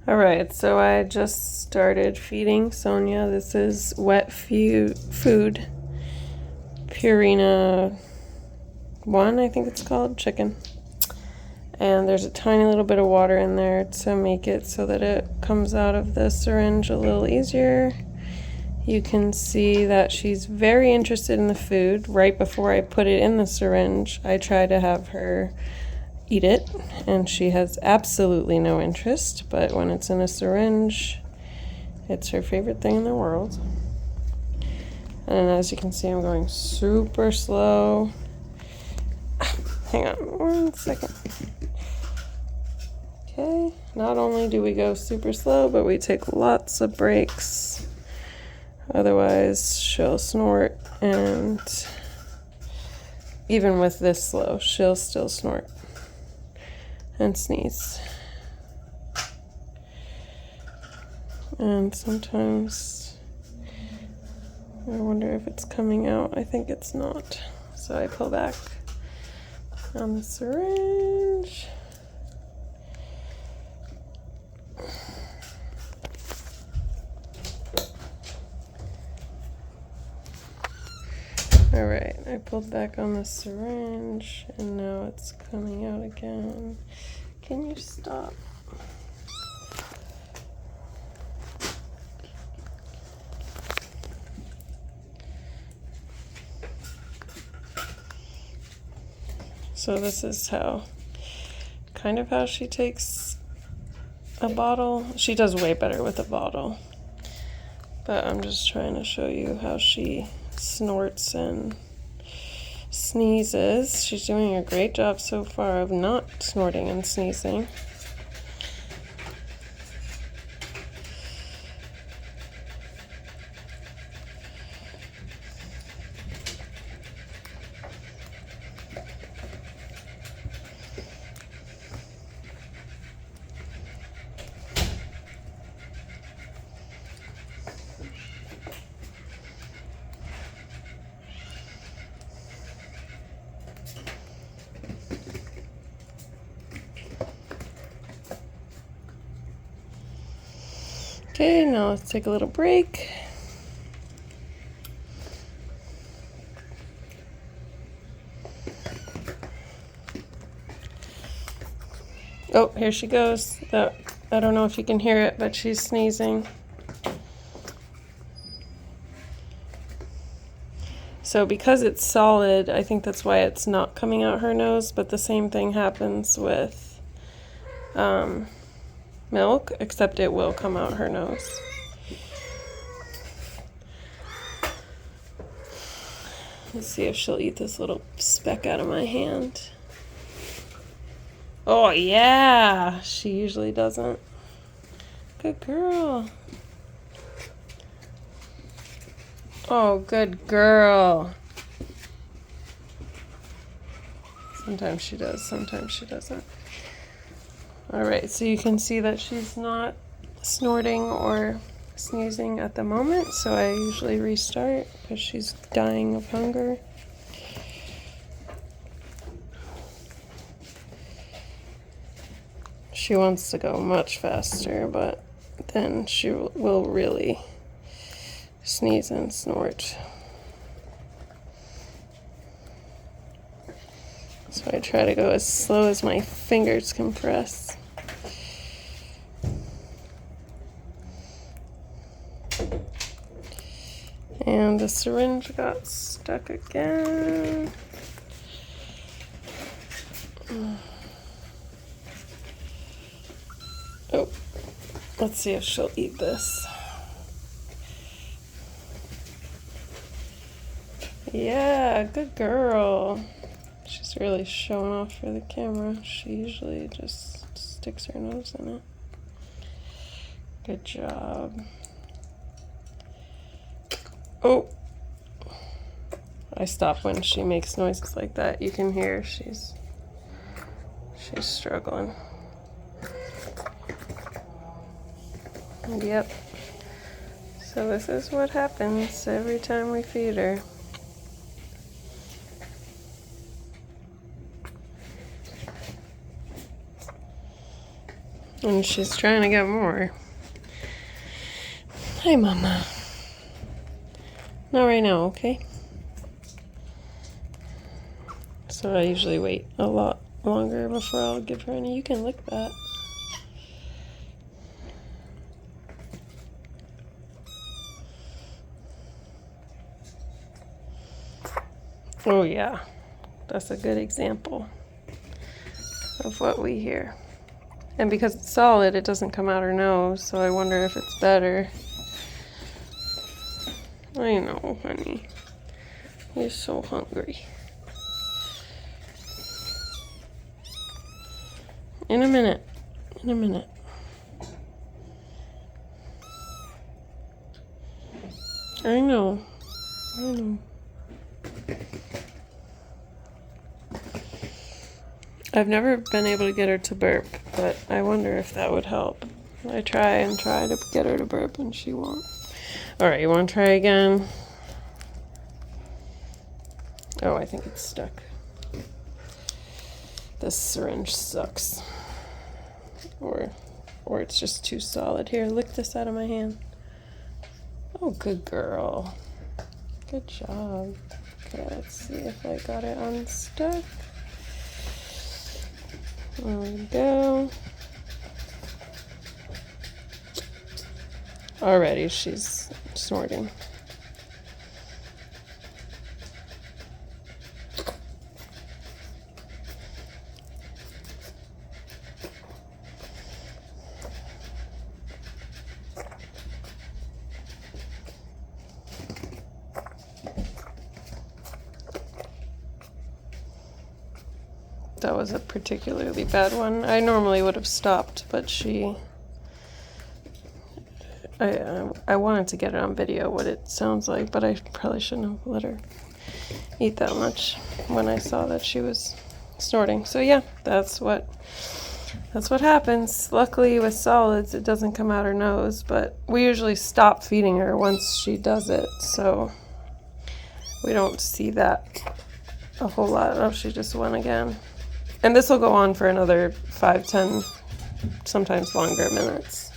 Alright, so I just started feeding Sonya. This is wet food. Purina 1, I think it's called, chicken. And there's a tiny little bit of water in there to make it so that it comes out of the syringe a little easier. You can see that she's very interested in the food. Right before I put it in the syringe, I try to have her eat it, and she has absolutely no interest, but when it's in a syringe, it's her favorite thing in the world. And as you can see, I'm going super slow. Hang on 1 second. Okay, not only do we go super slow, but we take lots of breaks. Otherwise, she'll snort, and even with this slow, she'll still snort and sneeze. And sometimes I wonder if it's coming out. I think it's not. So I pull back on the syringe. Alright, I pulled back on the syringe and now it's coming out again. Can you stop? So this is kind of how she takes a bottle. She does way better with a bottle. But I'm just trying to show you how she snorts and sneezes. She's doing a great job so far of not snorting and sneezing. Okay, now let's take a little break. Oh, here she goes. I don't know if you can hear it, but she's sneezing. So because it's solid, I think that's why it's not coming out her nose, but the same thing happens with milk, except it will come out her nose. Let's see if she'll eat this little speck out of my hand. Oh yeah, she usually doesn't. Good girl. Oh, good girl. Sometimes she does, sometimes she doesn't. Alright, so you can see that she's not snorting or sneezing at the moment, so I usually restart because she's dying of hunger. She wants to go much faster, but then she will really sneeze and snort. So I try to go as slow as my fingers can press. And the syringe got stuck again. Oh, let's see if she'll eat this. Yeah, good girl. She's really showing off for the camera. She usually just sticks her nose in it. Good job. Oh, I stop when she makes noises like that. You can hear she's struggling. Yep. So this is what happens every time we feed her. And she's trying to get more. Hi, Mama. Not right now, okay? So I usually wait a lot longer before I'll give her any. You can lick that. Oh yeah, that's a good example of what we hear. And because it's solid, it doesn't come out her nose, so I wonder if it's better. I know, honey. You're so hungry. In a minute. In a minute. I know. I know. I've never been able to get her to burp, but I wonder if that would help. I try to get her to burp and she won't. Alright, you want to try again? Oh, I think it's stuck. This syringe sucks. Or it's just too solid. Here, lick this out of my hand. Oh, good girl. Good job. Okay, let's see if I got it unstuck. There we go. Already she's snorting. That was a particularly bad one. I normally would have stopped, but I wanted to get it on video what it sounds like, but I probably shouldn't have let her eat that much when I saw that she was snorting. So yeah, that's what happens. Luckily with solids it doesn't come out her nose, but we usually stop feeding her once she does it, so we don't see that a whole lot. Oh, she just went again. And this will go on for another 5, 10, sometimes longer minutes.